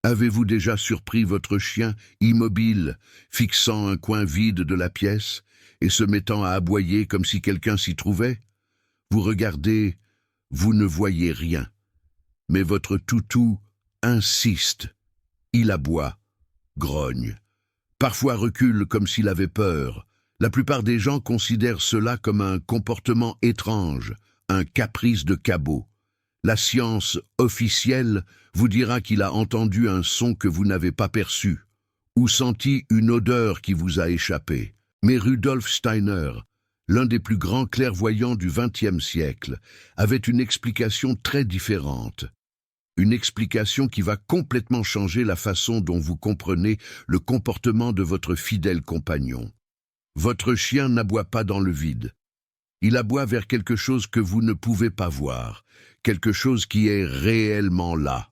Avez-vous déjà surpris votre chien immobile, fixant un coin vide de la pièce et se mettant à aboyer comme si quelqu'un s'y trouvait? Vous regardez, vous ne voyez rien. Mais votre toutou insiste. Il aboie, grogne, parfois recule comme s'il avait peur. La plupart des gens considèrent cela comme un comportement étrange, un caprice de cabot. La science officielle vous dira qu'il a entendu un son que vous n'avez pas perçu, ou senti une odeur qui vous a échappé. Mais Rudolf Steiner, l'un des plus grands clairvoyants du XXe siècle, avait une explication très différente. Une explication qui va complètement changer la façon dont vous comprenez le comportement de votre fidèle compagnon. Votre chien n'aboie pas dans le vide. Il aboie vers quelque chose que vous ne pouvez pas voir, quelque chose qui est réellement là,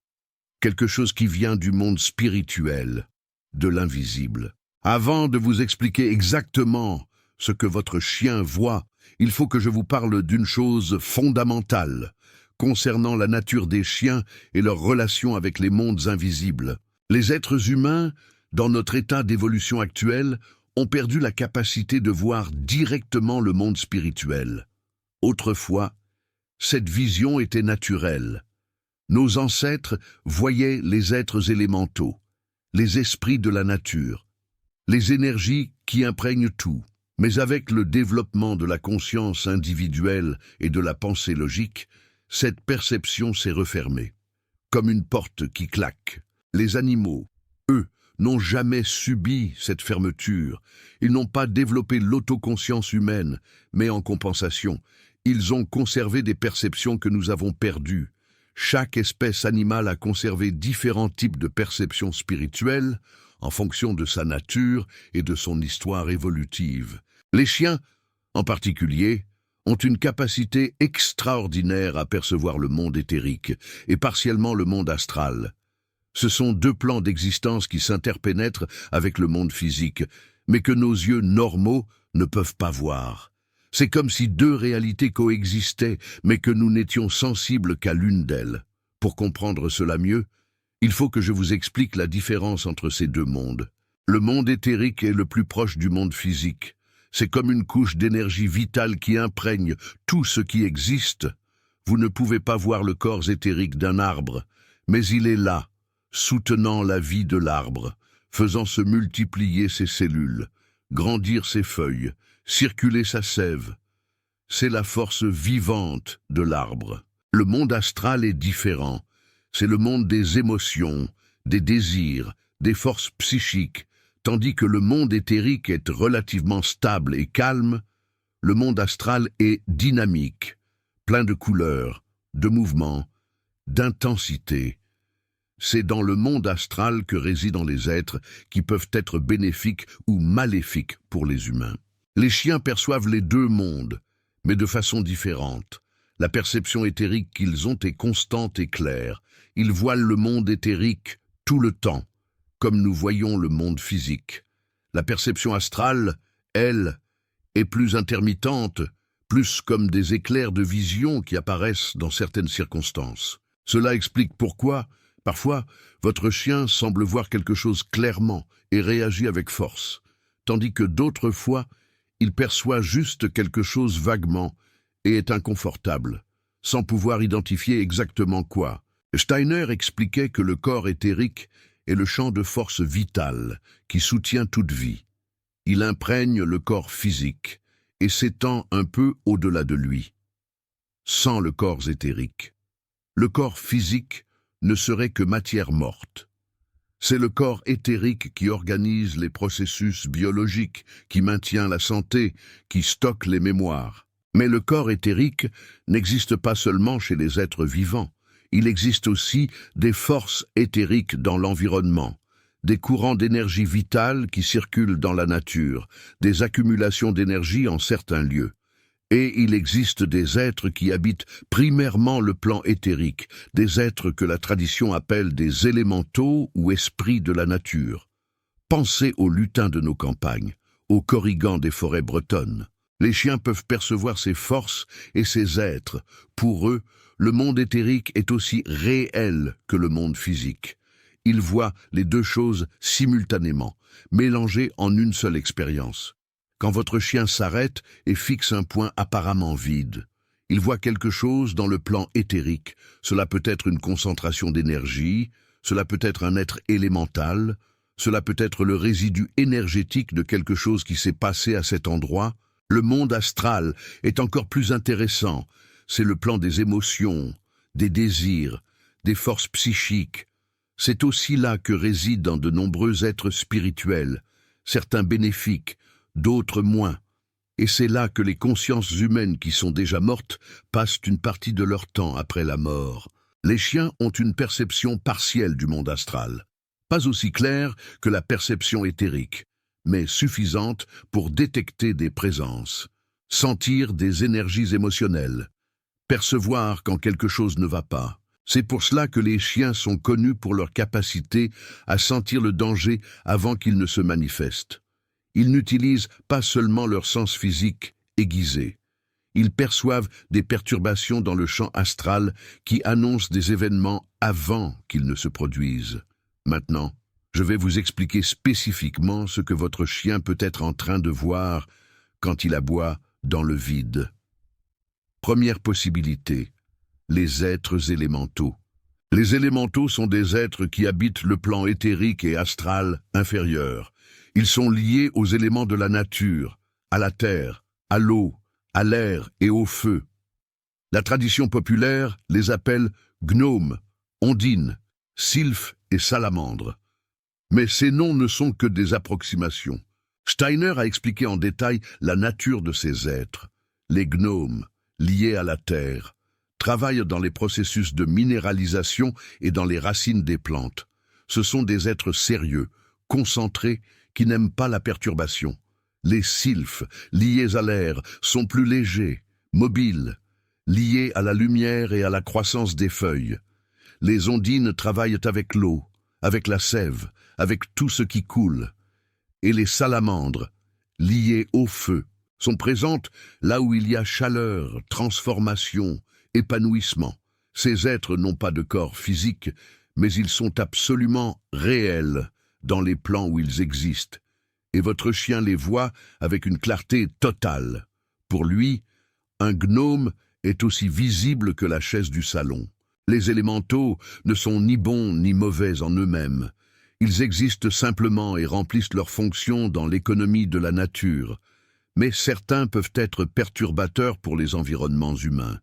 quelque chose qui vient du monde spirituel, de l'invisible. Avant de vous expliquer exactement ce que votre chien voit, il faut que je vous parle d'une chose fondamentale concernant la nature des chiens et leur relation avec les mondes invisibles. Les êtres humains, dans notre état d'évolution actuel, ont perdu la capacité de voir directement le monde spirituel. Autrefois, cette vision était naturelle. Nos ancêtres voyaient les êtres élémentaux, les esprits de la nature, les énergies qui imprègnent tout. Mais avec le développement de la conscience individuelle et de la pensée logique, cette perception s'est refermée, comme une porte qui claque. Les animaux, eux, n'ont jamais subi cette fermeture. Ils n'ont pas développé l'autoconscience humaine, mais en compensation, ils ont conservé des perceptions que nous avons perdues. Chaque espèce animale a conservé différents types de perceptions spirituelles en fonction de sa nature et de son histoire évolutive. Les chiens, en particulier, ont une capacité extraordinaire à percevoir le monde éthérique et partiellement le monde astral. Ce sont deux plans d'existence qui s'interpénètrent avec le monde physique, mais que nos yeux normaux ne peuvent pas voir. C'est comme si deux réalités coexistaient, mais que nous n'étions sensibles qu'à l'une d'elles. Pour comprendre cela mieux, il faut que je vous explique la différence entre ces deux mondes. Le monde éthérique est le plus proche du monde physique. C'est comme une couche d'énergie vitale qui imprègne tout ce qui existe. Vous ne pouvez pas voir le corps éthérique d'un arbre, mais il est là, soutenant la vie de l'arbre, faisant se multiplier ses cellules, grandir ses feuilles, circuler sa sève. C'est la force vivante de l'arbre. Le monde astral est différent. C'est le monde des émotions, des désirs, des forces psychiques. Tandis que le monde éthérique est relativement stable et calme, le monde astral est dynamique, plein de couleurs, de mouvements, d'intensité. C'est dans le monde astral que résident les êtres qui peuvent être bénéfiques ou maléfiques pour les humains. Les chiens perçoivent les deux mondes, mais de façon différente. La perception éthérique qu'ils ont est constante et claire. Ils voient le monde éthérique tout le temps, comme nous voyons le monde physique. La perception astrale, elle, est plus intermittente, plus comme des éclairs de vision qui apparaissent dans certaines circonstances. Cela explique pourquoi, parfois, votre chien semble voir quelque chose clairement et réagit avec force, tandis que d'autres fois, il perçoit juste quelque chose vaguement et est inconfortable, sans pouvoir identifier exactement quoi. Steiner expliquait que le corps éthérique est le champ de force vitale qui soutient toute vie. Il imprègne le corps physique et s'étend un peu au-delà de lui. Sans le corps éthérique, le corps physique ne serait que matière morte. C'est le corps éthérique qui organise les processus biologiques, qui maintient la santé, qui stocke les mémoires. Mais le corps éthérique n'existe pas seulement chez les êtres vivants. Il existe aussi des forces éthériques dans l'environnement, des courants d'énergie vitale qui circulent dans la nature, des accumulations d'énergie en certains lieux. Et il existe des êtres qui habitent primairement le plan éthérique, des êtres que la tradition appelle des élémentaux ou esprits de la nature. Pensez aux lutins de nos campagnes, aux corrigans des forêts bretonnes. Les chiens peuvent percevoir ces forces et ces êtres. Pour eux, le monde éthérique est aussi réel que le monde physique. Il voit les deux choses simultanément, mélangées en une seule expérience. Quand votre chien s'arrête et fixe un point apparemment vide, il voit quelque chose dans le plan éthérique. Cela peut être une concentration d'énergie, cela peut être un être élémental, cela peut être le résidu énergétique de quelque chose qui s'est passé à cet endroit. Le monde astral est encore plus intéressant. C'est le plan des émotions, des désirs, des forces psychiques. C'est aussi là que résident de nombreux êtres spirituels, certains bénéfiques, d'autres moins. Et c'est là que les consciences humaines qui sont déjà mortes passent une partie de leur temps après la mort. Les chiens ont une perception partielle du monde astral. Pas aussi claire que la perception éthérique, mais suffisante pour détecter des présences, sentir des énergies émotionnelles, percevoir quand quelque chose ne va pas. C'est pour cela que les chiens sont connus pour leur capacité à sentir le danger avant qu'il ne se manifeste. Ils n'utilisent pas seulement leur sens physique aiguisé. Ils perçoivent des perturbations dans le champ astral qui annoncent des événements avant qu'ils ne se produisent. Maintenant, je vais vous expliquer spécifiquement ce que votre chien peut être en train de voir quand il aboie dans le vide. Première possibilité, les êtres élémentaux. Les élémentaux sont des êtres qui habitent le plan éthérique et astral inférieur. Ils sont liés aux éléments de la nature, à la terre, à l'eau, à l'air et au feu. La tradition populaire les appelle gnomes, ondines, sylphes et salamandres. Mais ces noms ne sont que des approximations. Steiner a expliqué en détail la nature de ces êtres. Les gnomes, liés à la terre, travaillent dans les processus de minéralisation et dans les racines des plantes. Ce sont des êtres sérieux, concentrés, qui n'aiment pas la perturbation. Les sylphes, liés à l'air, sont plus légers, mobiles, liés à la lumière et à la croissance des feuilles. Les ondines travaillent avec l'eau, avec la sève, avec tout ce qui coule. Et les salamandres, liées au feu, sont présentes là où il y a chaleur, transformation, épanouissement. Ces êtres n'ont pas de corps physique, mais ils sont absolument réels dans les plans où ils existent. Et votre chien les voit avec une clarté totale. Pour lui, un gnome est aussi visible que la chaise du salon. Les élémentaux ne sont ni bons ni mauvais en eux-mêmes. Ils existent simplement et remplissent leurs fonctions dans l'économie de la nature. Mais certains peuvent être perturbateurs pour les environnements humains,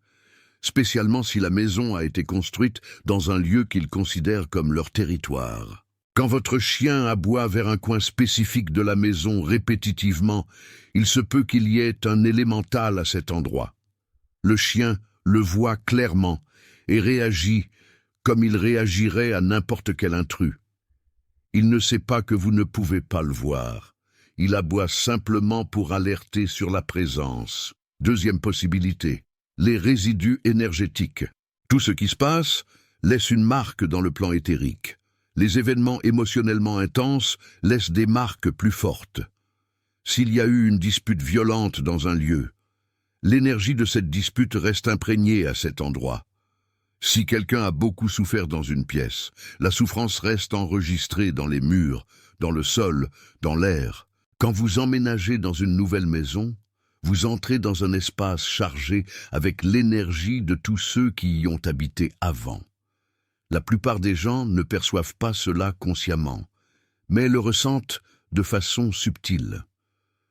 spécialement si la maison a été construite dans un lieu qu'ils considèrent comme leur territoire. Quand votre chien aboie vers un coin spécifique de la maison répétitivement, il se peut qu'il y ait un élémental à cet endroit. Le chien le voit clairement et réagit comme il réagirait à n'importe quel intrus. Il ne sait pas que vous ne pouvez pas le voir. Il aboie simplement pour alerter sur la présence. Deuxième possibilité, les résidus énergétiques. Tout ce qui se passe laisse une marque dans le plan éthérique. Les événements émotionnellement intenses laissent des marques plus fortes. S'il y a eu une dispute violente dans un lieu, l'énergie de cette dispute reste imprégnée à cet endroit. Si quelqu'un a beaucoup souffert dans une pièce, la souffrance reste enregistrée dans les murs, dans le sol, dans l'air. Quand vous emménagez dans une nouvelle maison, vous entrez dans un espace chargé avec l'énergie de tous ceux qui y ont habité avant. La plupart des gens ne perçoivent pas cela consciemment, mais le ressentent de façon subtile.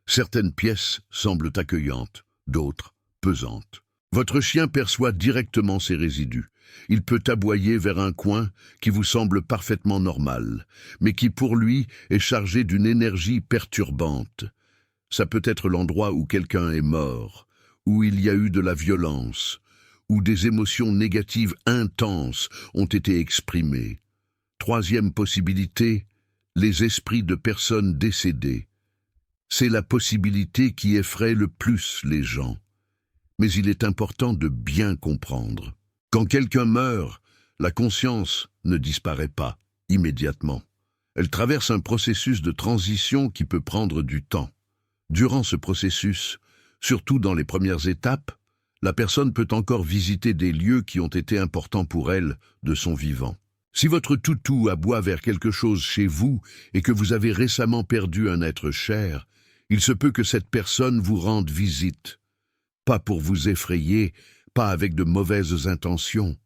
Certaines pièces semblent accueillantes, d'autres pesantes. Votre chien perçoit directement ces résidus. Il peut aboyer vers un coin qui vous semble parfaitement normal, mais qui pour lui est chargé d'une énergie perturbante. Ça peut être l'endroit où quelqu'un est mort, où il y a eu de la violence, où des émotions négatives intenses ont été exprimées. Troisième possibilité, les esprits de personnes décédées. C'est la possibilité qui effraie le plus les gens. Mais il est important de bien comprendre. Quand quelqu'un meurt, la conscience ne disparaît pas immédiatement. Elle traverse un processus de transition qui peut prendre du temps. Durant ce processus, surtout dans les premières étapes, la personne peut encore visiter des lieux qui ont été importants pour elle de son vivant. Si votre toutou aboie vers quelque chose chez vous et que vous avez récemment perdu un être cher, il se peut que cette personne vous rende visite. Pas pour vous effrayer, pas avec de mauvaises intentions,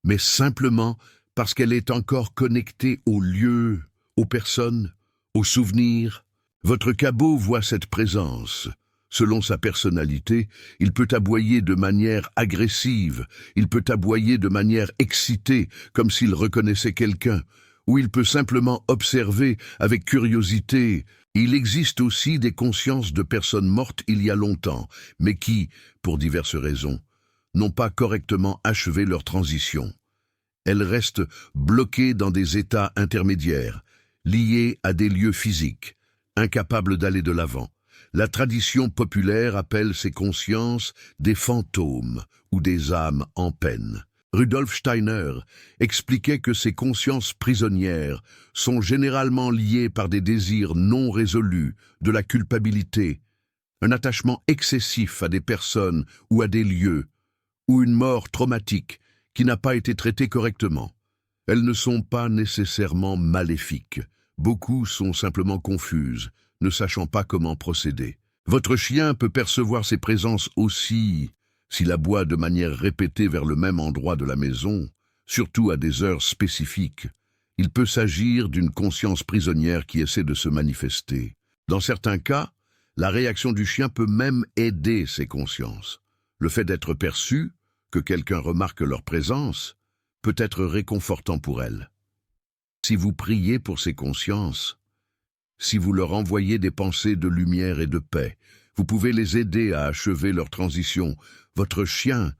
mais simplement parce qu'elle est encore connectée aux lieux, aux personnes, aux souvenirs. Votre cabot voit cette présence. Selon sa personnalité, il peut aboyer de manière agressive, il peut aboyer de manière excitée, comme s'il reconnaissait quelqu'un, ou il peut simplement observer avec curiosité. Il existe aussi des consciences de personnes mortes il y a longtemps, mais qui, pour diverses raisons, n'ont pas correctement achevé leur transition. Elles restent bloquées dans des états intermédiaires, liés à des lieux physiques, incapables d'aller de l'avant. La tradition populaire appelle ces consciences des fantômes ou des âmes en peine. Rudolf Steiner expliquait que ces consciences prisonnières sont généralement liées par des désirs non résolus, de la culpabilité, un attachement excessif à des personnes ou à des lieux, ou une mort traumatique qui n'a pas été traitée correctement. Elles ne sont pas nécessairement maléfiques. Beaucoup sont simplement confuses, ne sachant pas comment procéder. Votre chien peut percevoir ces présences aussi s'il aboie de manière répétée vers le même endroit de la maison, surtout à des heures spécifiques. Il peut s'agir d'une conscience prisonnière qui essaie de se manifester. Dans certains cas, la réaction du chien peut même aider ces consciences. Le fait d'être perçu, que quelqu'un remarque leur présence, peut être réconfortant pour elles. Si vous priez pour ces consciences, si vous leur envoyez des pensées de lumière et de paix, vous pouvez les aider à achever leur transition. Votre chien,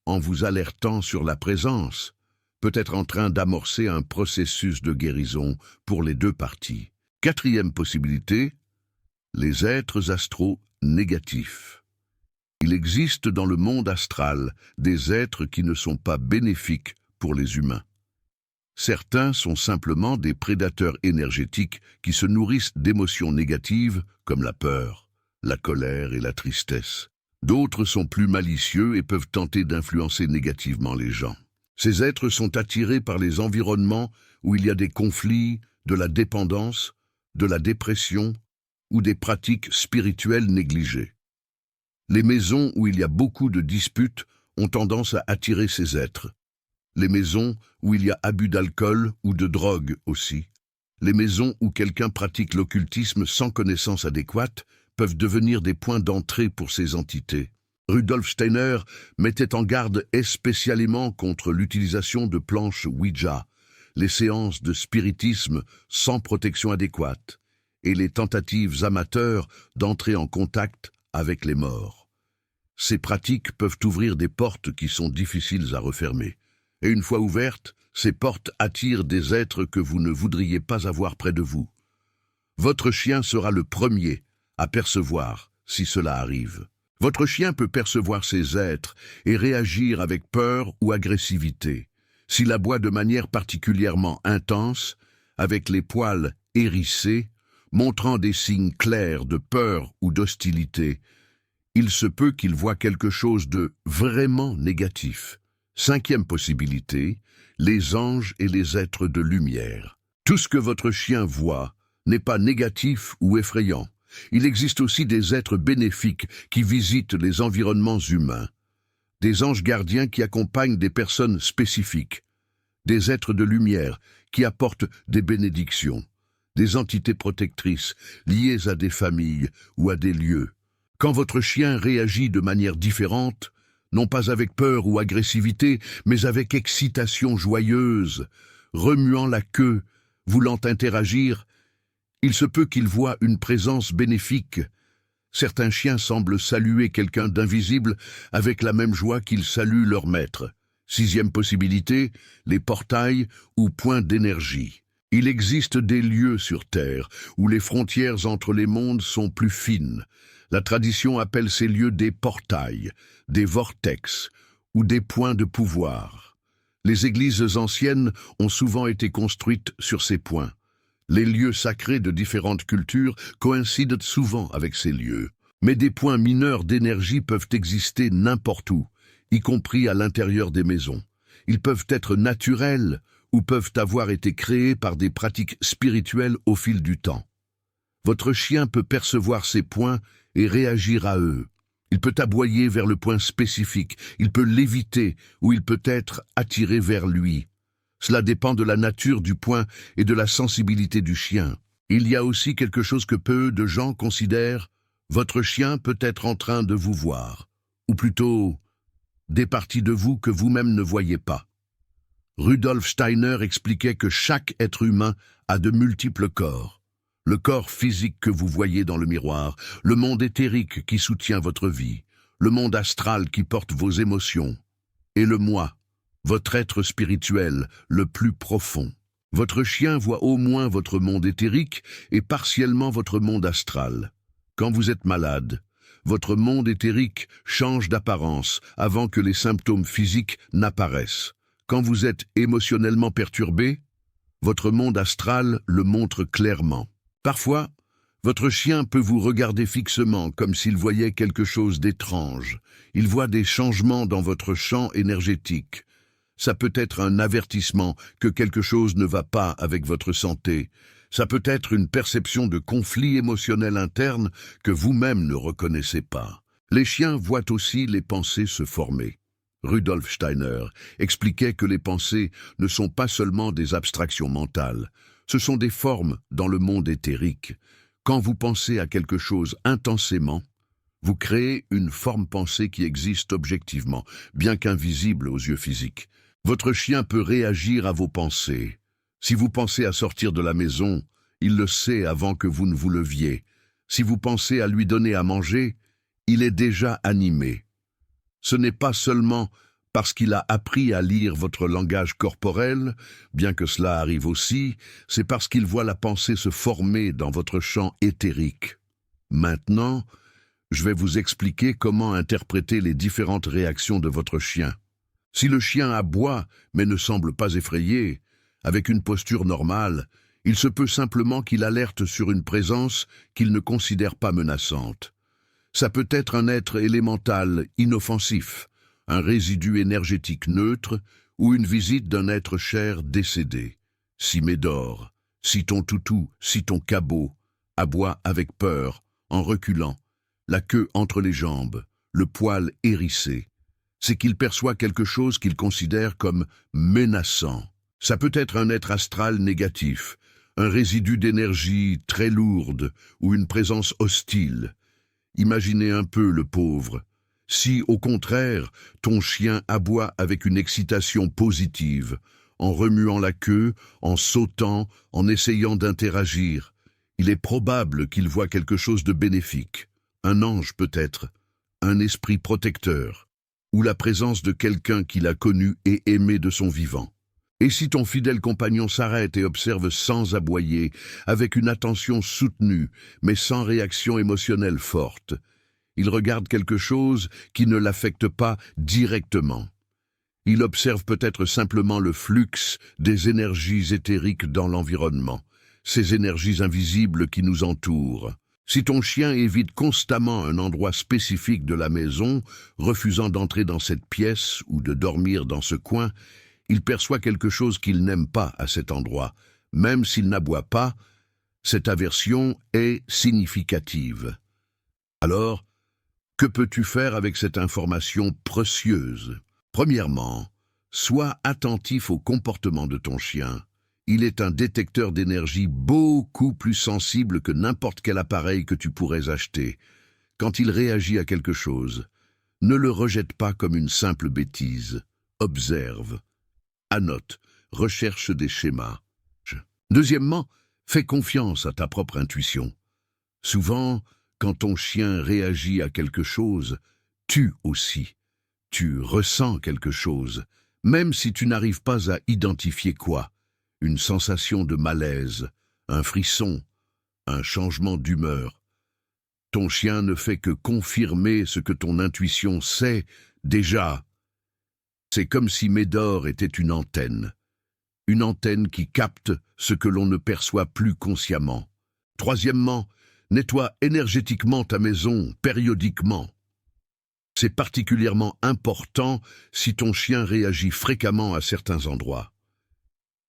en vous alertant sur la présence, peut être en train d'amorcer un processus de guérison pour les deux parties. Quatrième possibilité, les êtres astraux négatifs. Il existe dans le monde astral des êtres qui ne sont pas bénéfiques pour les humains. Certains sont simplement des prédateurs énergétiques qui se nourrissent d'émotions négatives comme la peur, la colère et la tristesse. D'autres sont plus malicieux et peuvent tenter d'influencer négativement les gens. Ces êtres sont attirés par les environnements où il y a des conflits, de la dépendance, de la dépression ou des pratiques spirituelles négligées. Les maisons où il y a beaucoup de disputes ont tendance à attirer ces êtres. Les maisons où il y a abus d'alcool ou de drogue aussi. Les maisons où quelqu'un pratique l'occultisme sans connaissance adéquate peuvent devenir des points d'entrée pour ces entités. Rudolf Steiner mettait en garde spécialement contre l'utilisation de planches Ouija, les séances de spiritisme sans protection adéquate et les tentatives amateurs d'entrer en contact avec les morts. Ces pratiques peuvent ouvrir des portes qui sont difficiles à refermer. Et une fois ouvertes, ces portes attirent des êtres que vous ne voudriez pas avoir près de vous. Votre chien sera le premier à percevoir si cela arrive. Votre chien peut percevoir ces êtres et réagir avec peur ou agressivité. S'il aboie de manière particulièrement intense, avec les poils hérissés, montrant des signes clairs de peur ou d'hostilité, il se peut qu'il voie quelque chose de vraiment négatif. Cinquième possibilité, les anges et les êtres de lumière. Tout ce que votre chien voit n'est pas négatif ou effrayant. Il existe aussi des êtres bénéfiques qui visitent les environnements humains, des anges gardiens qui accompagnent des personnes spécifiques, des êtres de lumière qui apportent des bénédictions, des entités protectrices liées à des familles ou à des lieux. Quand votre chien réagit de manière différente, non pas avec peur ou agressivité, mais avec excitation joyeuse, remuant la queue, voulant interagir, il se peut qu'il voie une présence bénéfique. Certains chiens semblent saluer quelqu'un d'invisible avec la même joie qu'ils saluent leur maître. Sixième possibilité, les portails ou points d'énergie. Il existe des lieux sur Terre où les frontières entre les mondes sont plus fines. La tradition appelle ces lieux des portails, des vortex ou des points de pouvoir. Les églises anciennes ont souvent été construites sur ces points. Les lieux sacrés de différentes cultures coïncident souvent avec ces lieux. Mais des points mineurs d'énergie peuvent exister n'importe où, y compris à l'intérieur des maisons. Ils peuvent être naturels ou peuvent avoir été créés par des pratiques spirituelles au fil du temps. Votre chien peut percevoir ces points et réagir à eux. Il peut aboyer vers le point spécifique, il peut l'éviter ou il peut être attiré vers lui. Cela dépend de la nature du point et de la sensibilité du chien. Il y a aussi quelque chose que peu de gens considèrent. Votre chien peut être en train de vous voir, ou plutôt des parties de vous que vous-même ne voyez pas. Rudolf Steiner expliquait que chaque être humain a de multiples corps. Le corps physique que vous voyez dans le miroir, le monde éthérique qui soutient votre vie, le monde astral qui porte vos émotions, et le moi, votre être spirituel le plus profond. Votre chien voit au moins votre monde éthérique et partiellement votre monde astral. Quand vous êtes malade, votre monde éthérique change d'apparence avant que les symptômes physiques n'apparaissent. Quand vous êtes émotionnellement perturbé, votre monde astral le montre clairement. Parfois, votre chien peut vous regarder fixement comme s'il voyait quelque chose d'étrange. Il voit des changements dans votre champ énergétique. Ça peut être un avertissement que quelque chose ne va pas avec votre santé. Ça peut être une perception de conflit émotionnel interne que vous-même ne reconnaissez pas. Les chiens voient aussi les pensées se former. Rudolf Steiner expliquait que les pensées ne sont pas seulement des abstractions mentales, ce sont des formes dans le monde éthérique. Quand vous pensez à quelque chose intensément, vous créez une forme pensée qui existe objectivement, bien qu'invisible aux yeux physiques. Votre chien peut réagir à vos pensées. Si vous pensez à sortir de la maison, il le sait avant que vous ne vous leviez. Si vous pensez à lui donner à manger, il est déjà animé. Ce n'est pas seulement parce qu'il a appris à lire votre langage corporel, bien que cela arrive aussi, c'est parce qu'il voit la pensée se former dans votre champ éthérique. Maintenant, je vais vous expliquer comment interpréter les différentes réactions de votre chien. Si le chien aboie mais ne semble pas effrayé, avec une posture normale, il se peut simplement qu'il alerte sur une présence qu'il ne considère pas menaçante. Ça peut être un être élémental inoffensif, un résidu énergétique neutre ou une visite d'un être cher décédé. Si Médor, si ton toutou, si ton cabot, aboie avec peur, en reculant, la queue entre les jambes, le poil hérissé, c'est qu'il perçoit quelque chose qu'il considère comme menaçant. Ça peut être un être astral négatif, un résidu d'énergie très lourde ou une présence hostile. Imaginez un peu le pauvre. Si, au contraire, ton chien aboie avec une excitation positive, en remuant la queue, en sautant, en essayant d'interagir, il est probable qu'il voit quelque chose de bénéfique. Un ange peut-être, un esprit protecteur, ou la présence de quelqu'un qu'il a connu et aimé de son vivant. Et si ton fidèle compagnon s'arrête et observe sans aboyer, avec une attention soutenue, mais sans réaction émotionnelle forte, il regarde quelque chose qui ne l'affecte pas directement. Il observe peut-être simplement le flux des énergies éthériques dans l'environnement, ces énergies invisibles qui nous entourent. Si ton chien évite constamment un endroit spécifique de la maison, refusant d'entrer dans cette pièce ou de dormir dans ce coin, il perçoit quelque chose qu'il n'aime pas à cet endroit. Même s'il n'aboie pas, cette aversion est significative. Alors, que peux-tu faire avec cette information précieuse? Premièrement, sois attentif au comportement de ton chien. Il est un détecteur d'énergie beaucoup plus sensible que n'importe quel appareil que tu pourrais acheter. Quand il réagit à quelque chose, ne le rejette pas comme une simple bêtise. Observe. Annote, recherche des schémas. Deuxièmement, fais confiance à ta propre intuition. Souvent, quand ton chien réagit à quelque chose, tu aussi. Tu ressens quelque chose, même si tu n'arrives pas à identifier quoi. Une sensation de malaise, un frisson, un changement d'humeur. Ton chien ne fait que confirmer ce que ton intuition sait déjà. C'est comme si Médor était une antenne qui capte ce que l'on ne perçoit plus consciemment. Troisièmement, nettoie énergétiquement ta maison périodiquement. C'est particulièrement important si ton chien réagit fréquemment à certains endroits.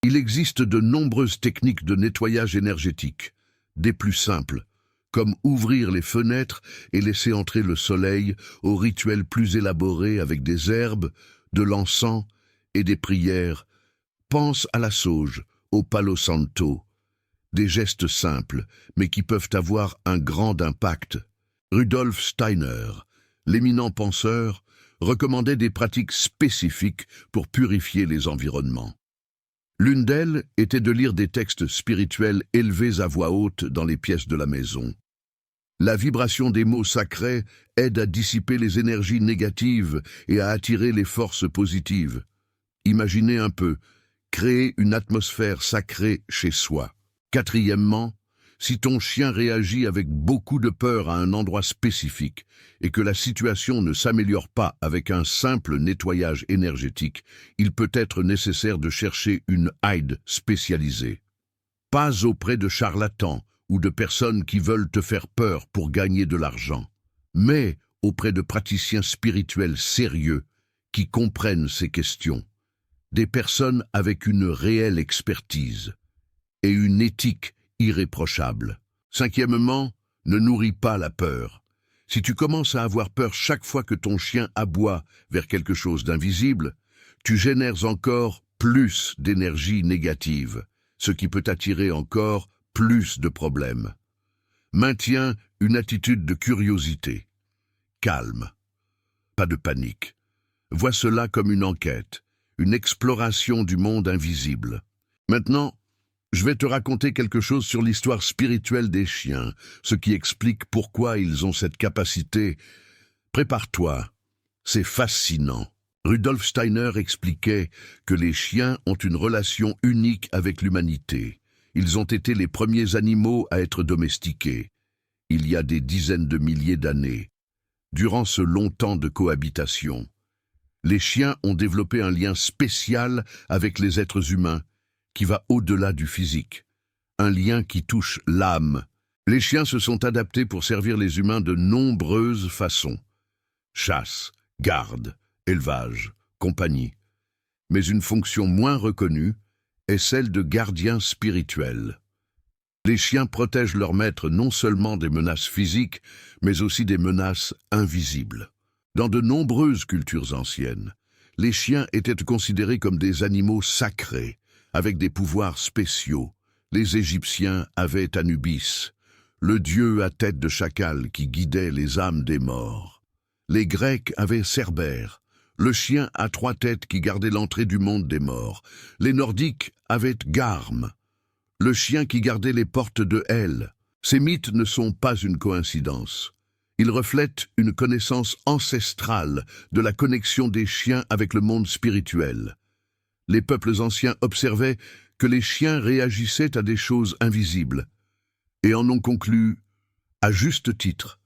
Il existe de nombreuses techniques de nettoyage énergétique, des plus simples, comme ouvrir les fenêtres et laisser entrer le soleil, aux rituels plus élaborés avec des herbes, de l'encens et des prières. Pense à la sauge, au palo santo. Des gestes simples, mais qui peuvent avoir un grand impact. Rudolf Steiner, l'éminent penseur, recommandait des pratiques spécifiques pour purifier les environnements. L'une d'elles était de lire des textes spirituels élevés à voix haute dans les pièces de la maison. La vibration des mots sacrés aide à dissiper les énergies négatives et à attirer les forces positives. Imaginez un peu, créer une atmosphère sacrée chez soi. Quatrièmement, si ton chien réagit avec beaucoup de peur à un endroit spécifique et que la situation ne s'améliore pas avec un simple nettoyage énergétique, il peut être nécessaire de chercher une aide spécialisée. Pas auprès de charlatans ou de personnes qui veulent te faire peur pour gagner de l'argent, mais auprès de praticiens spirituels sérieux qui comprennent ces questions, des personnes avec une réelle expertise et une éthique irréprochable. Cinquièmement, ne nourris pas la peur. Si tu commences à avoir peur chaque fois que ton chien aboie vers quelque chose d'invisible, tu génères encore plus d'énergie négative, ce qui peut attirer encore plus de problèmes. Maintiens une attitude de curiosité. Calme. Pas de panique. Vois cela comme une enquête, une exploration du monde invisible. Maintenant, je vais te raconter quelque chose sur l'histoire spirituelle des chiens, ce qui explique pourquoi ils ont cette capacité. Prépare-toi, c'est fascinant. Rudolf Steiner expliquait que les chiens ont une relation unique avec l'humanité. Ils ont été les premiers animaux à être domestiqués, il y a des dizaines de milliers d'années. Durant ce long temps de cohabitation, les chiens ont développé un lien spécial avec les êtres humains, qui va au-delà du physique, un lien qui touche l'âme. Les chiens se sont adaptés pour servir les humains de nombreuses façons. Chasse, garde, élevage, compagnie. Mais une fonction moins reconnue est celle de gardien spirituel. Les chiens protègent leur maître non seulement des menaces physiques, mais aussi des menaces invisibles. Dans de nombreuses cultures anciennes, les chiens étaient considérés comme des animaux sacrés, avec des pouvoirs spéciaux. Les Égyptiens avaient Anubis, le dieu à tête de chacal qui guidait les âmes des morts. Les Grecs avaient Cerbère, le chien à 3 têtes qui gardait l'entrée du monde des morts. Les Nordiques avaient Garm, le chien qui gardait les portes de Hel. Ces mythes ne sont pas une coïncidence. Ils reflètent une connaissance ancestrale de la connexion des chiens avec le monde spirituel. Les peuples anciens observaient que les chiens réagissaient à des choses invisibles et en ont conclu, à juste titre,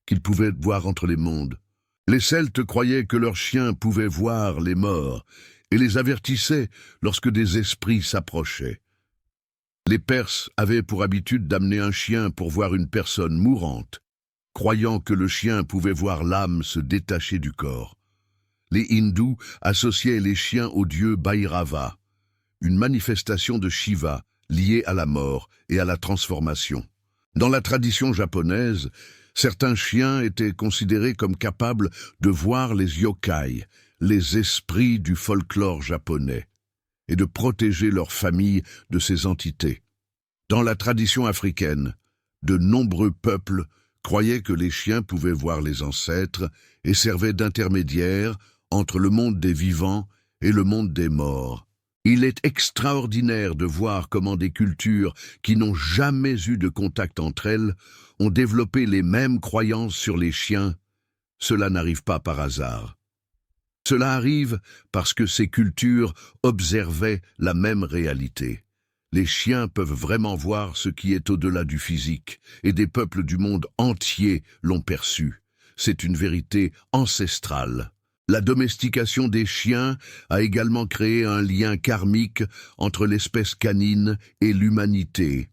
qu'ils pouvaient voir entre les mondes. Les Celtes croyaient que leurs chiens pouvaient voir les morts et les avertissaient lorsque des esprits s'approchaient. Les Perses avaient pour habitude d'amener un chien pour voir une personne mourante, croyant que le chien pouvait voir l'âme se détacher du corps. Les hindous associaient les chiens au dieu Bhairava, une manifestation de Shiva liée à la mort et à la transformation. Dans la tradition japonaise, certains chiens étaient considérés comme capables de voir les yokai, les esprits du folklore japonais, et de protéger leur famille de ces entités. Dans la tradition africaine, de nombreux peuples croyaient que les chiens pouvaient voir les ancêtres et servaient d'intermédiaires entre le monde des vivants et le monde des morts. Il est extraordinaire de voir comment des cultures qui n'ont jamais eu de contact entre elles ont développé les mêmes croyances sur les chiens. Cela n'arrive pas par hasard. Cela arrive parce que ces cultures observaient la même réalité. Les chiens peuvent vraiment voir ce qui est au-delà du physique, et des peuples du monde entier l'ont perçu. C'est une vérité ancestrale. La domestication des chiens a également créé un lien karmique entre l'espèce canine et l'humanité.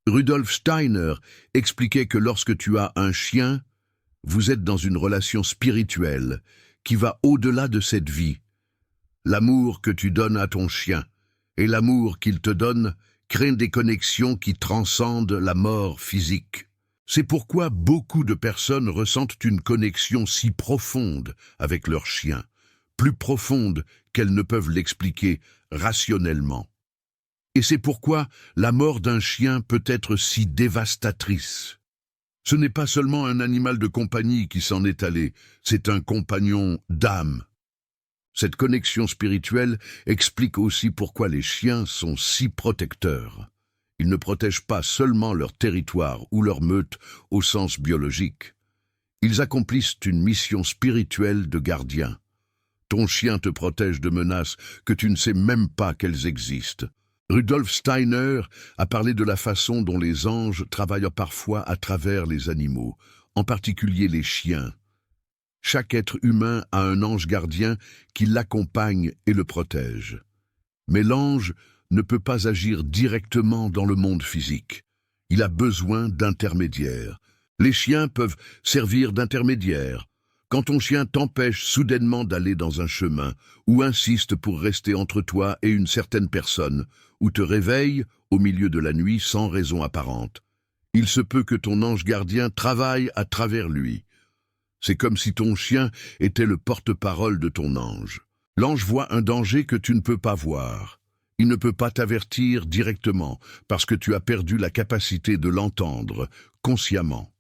Rudolf Steiner expliquait que lorsque tu as un chien, vous êtes dans une relation spirituelle qui va au-delà de cette vie. L'amour que tu donnes à ton chien et l'amour qu'il te donne créent des connexions qui transcendent la mort physique. C'est pourquoi beaucoup de personnes ressentent une connexion si profonde avec leur chien, plus profonde qu'elles ne peuvent l'expliquer rationnellement. Et c'est pourquoi la mort d'un chien peut être si dévastatrice. Ce n'est pas seulement un animal de compagnie qui s'en est allé, c'est un compagnon d'âme. Cette connexion spirituelle explique aussi pourquoi les chiens sont si protecteurs. Ils ne protègent pas seulement leur territoire ou leur meute au sens biologique. Ils accomplissent une mission spirituelle de gardien. Ton chien te protège de menaces que tu ne sais même pas qu'elles existent. Rudolf Steiner a parlé de la façon dont les anges travaillent parfois à travers les animaux, en particulier les chiens. Chaque être humain a un ange gardien qui l'accompagne et le protège. Mais l'ange ne peut pas agir directement dans le monde physique. Il a besoin d'intermédiaires. Les chiens peuvent servir d'intermédiaires. Quand ton chien t'empêche soudainement d'aller dans un chemin, ou insiste pour rester entre toi et une certaine personne, ou te réveille au milieu de la nuit sans raison apparente, il se peut que ton ange gardien travaille à travers lui. C'est comme si ton chien était le porte-parole de ton ange. L'ange voit un danger que tu ne peux pas voir. Il ne peut pas t'avertir directement, parce que tu as perdu la capacité de l'entendre consciemment.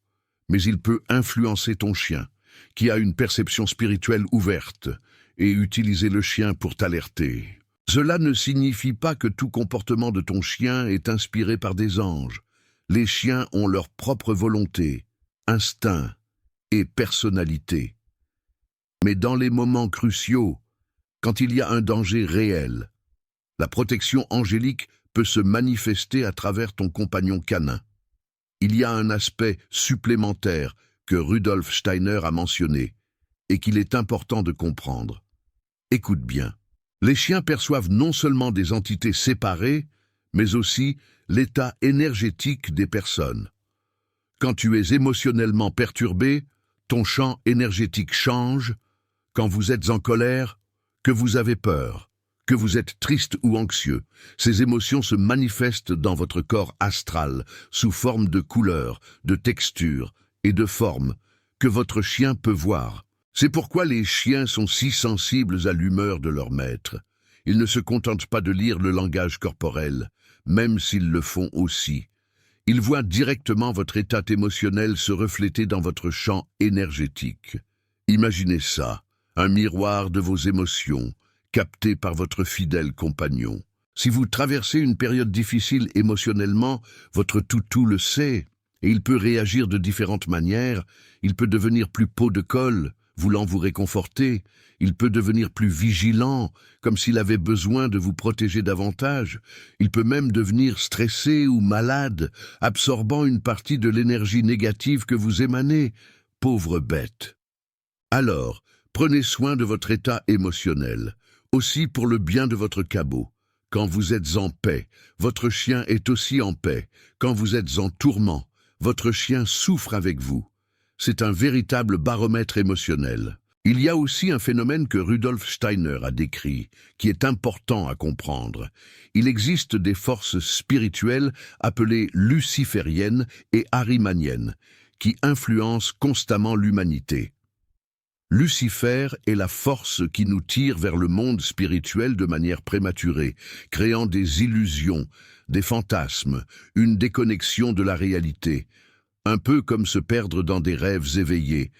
Mais il peut influencer ton chien, qui a une perception spirituelle ouverte, et utiliser le chien pour t'alerter. Cela ne signifie pas que tout comportement de ton chien est inspiré par des anges. Les chiens ont leur propre volonté, instinct et personnalité. Mais dans les moments cruciaux, quand il y a un danger réel, la protection angélique peut se manifester à travers ton compagnon canin. Il y a un aspect supplémentaire que Rudolf Steiner a mentionné et qu'il est important de comprendre. Écoute bien. Les chiens perçoivent non seulement des entités séparées, mais aussi l'état énergétique des personnes. Quand tu es émotionnellement perturbé, ton champ énergétique change. Quand vous êtes en colère, que vous avez peur, que vous êtes triste ou anxieux, ces émotions se manifestent dans votre corps astral sous forme de couleurs, de textures et de formes que votre chien peut voir. C'est pourquoi les chiens sont si sensibles à l'humeur de leur maître. Ils ne se contentent pas de lire le langage corporel, même s'ils le font aussi. Ils voient directement votre état émotionnel se refléter dans votre champ énergétique. Imaginez ça, un miroir de vos émotions, capté par votre fidèle compagnon. Si vous traversez une période difficile émotionnellement, votre toutou le sait, et il peut réagir de différentes manières. Il peut devenir plus pot de colle, voulant vous réconforter. Il peut devenir plus vigilant, comme s'il avait besoin de vous protéger davantage. Il peut même devenir stressé ou malade, absorbant une partie de l'énergie négative que vous émanez. Pauvre bête. Alors, prenez soin de votre état émotionnel, aussi pour le bien de votre cabot. Quand vous êtes en paix, votre chien est aussi en paix. Quand vous êtes en tourment, votre chien souffre avec vous. C'est un véritable baromètre émotionnel. Il y a aussi un phénomène que Rudolf Steiner a décrit, qui est important à comprendre. Il existe des forces spirituelles appelées lucifériennes et arimaniennes, qui influencent constamment l'humanité. Lucifer est la force qui nous tire vers le monde spirituel de manière prématurée, créant des illusions, des fantasmes, une déconnexion de la réalité, un peu comme se perdre dans des rêves éveillés.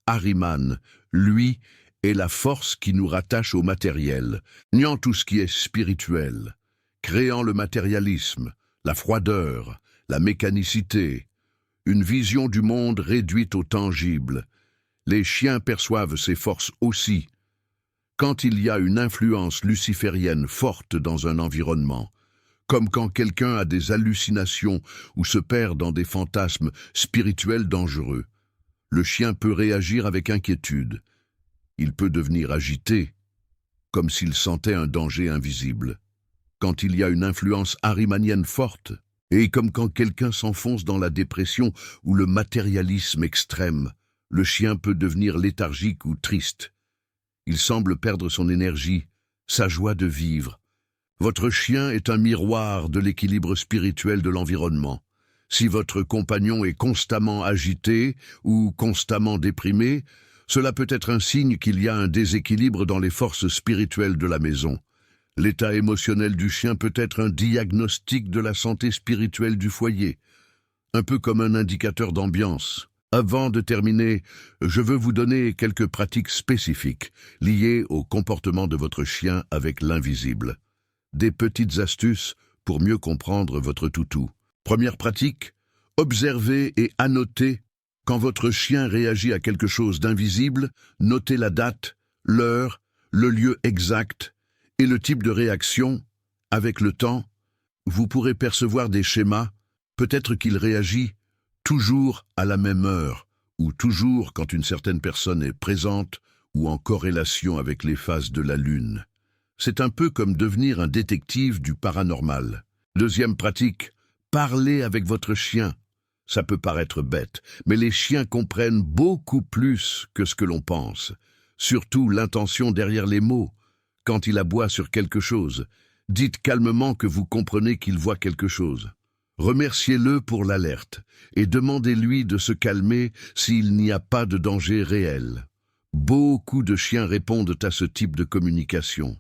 Ahriman, lui, est la force qui nous rattache au matériel, niant tout ce qui est spirituel, créant le matérialisme, la froideur, la mécanicité, une vision du monde réduite au tangible. Les chiens perçoivent ces forces aussi. Quand il y a une influence luciférienne forte dans un environnement, comme quand quelqu'un a des hallucinations ou se perd dans des fantasmes spirituels dangereux, le chien peut réagir avec inquiétude. Il peut devenir agité, comme s'il sentait un danger invisible. Quand il y a une influence ahrimanienne forte, et comme quand quelqu'un s'enfonce dans la dépression ou le matérialisme extrême, le chien peut devenir léthargique ou triste. Il semble perdre son énergie, sa joie de vivre. Votre chien est un miroir de l'équilibre spirituel de l'environnement. Si votre compagnon est constamment agité ou constamment déprimé, cela peut être un signe qu'il y a un déséquilibre dans les forces spirituelles de la maison. L'état émotionnel du chien peut être un diagnostic de la santé spirituelle du foyer, un peu comme un indicateur d'ambiance. Avant de terminer, je veux vous donner quelques pratiques spécifiques liées au comportement de votre chien avec l'invisible. Des petites astuces pour mieux comprendre votre toutou. Première pratique, observez et annotez. Quand votre chien réagit à quelque chose d'invisible, notez la date, l'heure, le lieu exact et le type de réaction. Avec le temps, vous pourrez percevoir des schémas. Peut-être qu'il réagit toujours à la même heure, ou toujours quand une certaine personne est présente ou en corrélation avec les phases de la lune. C'est un peu comme devenir un détective du paranormal. Deuxième pratique, parlez avec votre chien. Ça peut paraître bête, mais les chiens comprennent beaucoup plus que ce que l'on pense. Surtout l'intention derrière les mots. Quand il aboie sur quelque chose, dites calmement que vous comprenez qu'il voit quelque chose. Remerciez-le pour l'alerte et demandez-lui de se calmer s'il n'y a pas de danger réel. Beaucoup de chiens répondent à ce type de communication.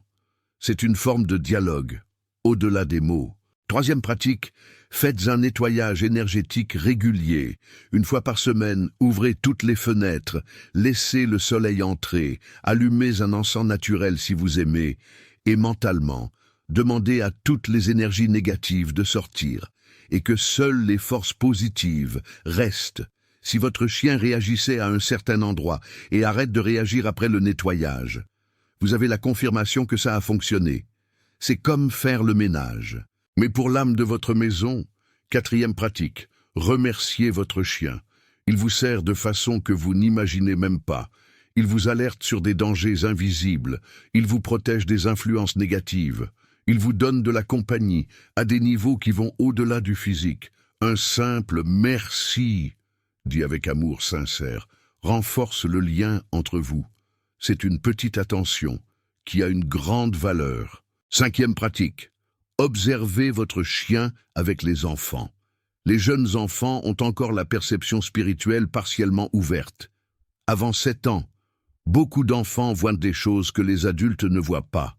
C'est une forme de dialogue, au-delà des mots. Troisième pratique, faites un nettoyage énergétique régulier. Une fois par semaine, ouvrez toutes les fenêtres, laissez le soleil entrer, allumez un encens naturel si vous aimez, et mentalement, demandez à toutes les énergies négatives de sortir, et que seules les forces positives restent. Si votre chien réagissait à un certain endroit et arrête de réagir après le nettoyage, vous avez la confirmation que ça a fonctionné. C'est comme faire le ménage. Mais pour l'âme de votre maison, quatrième pratique, remerciez votre chien. Il vous sert de façon que vous n'imaginez même pas. Il vous alerte sur des dangers invisibles. Il vous protège des influences négatives. Il vous donne de la compagnie à des niveaux qui vont au-delà du physique. Un simple « merci », dit avec amour sincère, renforce le lien entre vous. C'est une petite attention qui a une grande valeur. Cinquième pratique. Observez votre chien avec les enfants. Les jeunes enfants ont encore la perception spirituelle partiellement ouverte. Avant 7 ans, beaucoup d'enfants voient des choses que les adultes ne voient pas.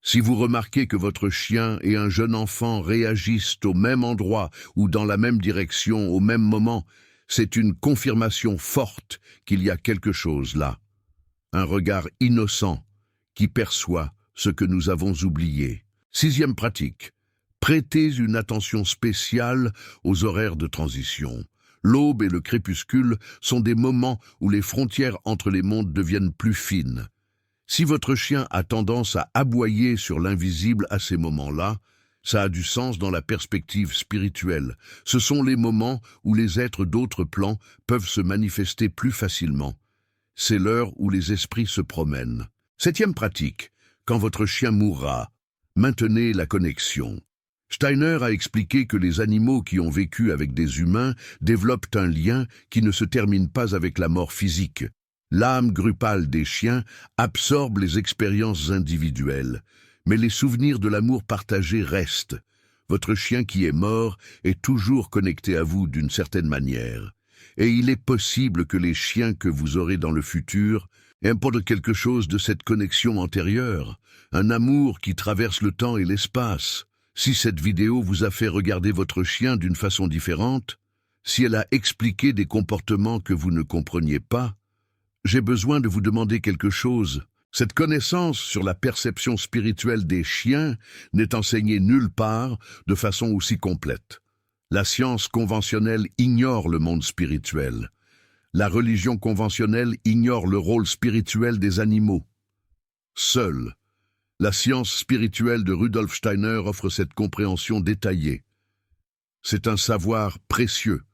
Si vous remarquez que votre chien et un jeune enfant réagissent au même endroit ou dans la même direction au même moment, c'est une confirmation forte qu'il y a quelque chose là. Un regard innocent qui perçoit ce que nous avons oublié. Sixième pratique, prêtez une attention spéciale aux horaires de transition. L'aube et le crépuscule sont des moments où les frontières entre les mondes deviennent plus fines. Si votre chien a tendance à aboyer sur l'invisible à ces moments-là, ça a du sens dans la perspective spirituelle. Ce sont les moments où les êtres d'autres plans peuvent se manifester plus facilement. C'est l'heure où les esprits se promènent. Septième pratique, quand votre chien mourra, maintenez la connexion. Steiner a expliqué que les animaux qui ont vécu avec des humains développent un lien qui ne se termine pas avec la mort physique. L'âme grupale des chiens absorbe les expériences individuelles, mais les souvenirs de l'amour partagé restent. Votre chien qui est mort est toujours connecté à vous d'une certaine manière. Et il est possible que les chiens que vous aurez dans le futur importent quelque chose de cette connexion antérieure, un amour qui traverse le temps et l'espace. Si cette vidéo vous a fait regarder votre chien d'une façon différente, si elle a expliqué des comportements que vous ne compreniez pas, j'ai besoin de vous demander quelque chose. Cette connaissance sur la perception spirituelle des chiens n'est enseignée nulle part de façon aussi complète. La science conventionnelle ignore le monde spirituel. La religion conventionnelle ignore le rôle spirituel des animaux. Seule la science spirituelle de Rudolf Steiner offre cette compréhension détaillée. C'est un savoir précieux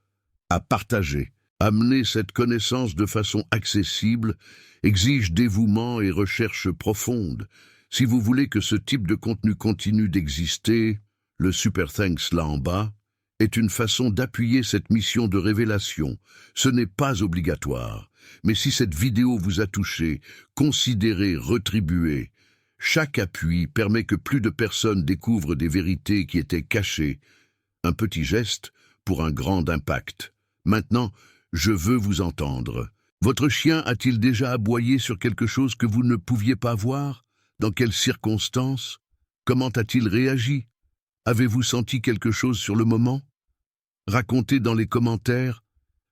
à partager. Amener cette connaissance de façon accessible exige dévouement et recherche profonde. Si vous voulez que ce type de contenu continue d'exister, le Super Thanks là en bas est une façon d'appuyer cette mission de révélation. Ce n'est pas obligatoire, mais si cette vidéo vous a touché, considérez retribuer. Chaque appui permet que plus de personnes découvrent des vérités qui étaient cachées. Un petit geste pour un grand impact. Maintenant, je veux vous entendre. Votre chien a-t-il déjà aboyé sur quelque chose que vous ne pouviez pas voir? Dans quelles circonstances? Comment a-t-il réagi? Avez-vous senti quelque chose sur le moment? Racontez dans les commentaires.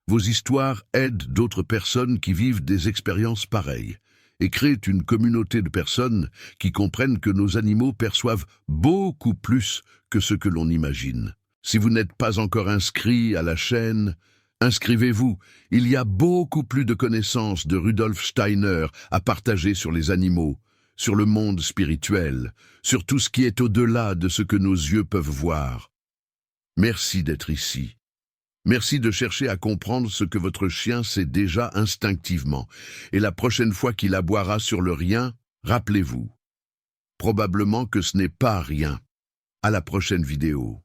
Vos histoires aident d'autres personnes qui vivent des expériences pareilles et créent une communauté de personnes qui comprennent que nos animaux perçoivent beaucoup plus que ce que l'on imagine. Si vous n'êtes pas encore inscrit à la chaîne, inscrivez-vous. Il y a beaucoup plus de connaissances de Rudolf Steiner à partager sur les animaux, sur le monde spirituel, sur tout ce qui est au-delà de ce que nos yeux peuvent voir. Merci d'être ici. Merci de chercher à comprendre ce que votre chien sait déjà instinctivement. Et la prochaine fois qu'il aboiera sur le rien, rappelez-vous. Probablement que ce n'est pas rien. À la prochaine vidéo.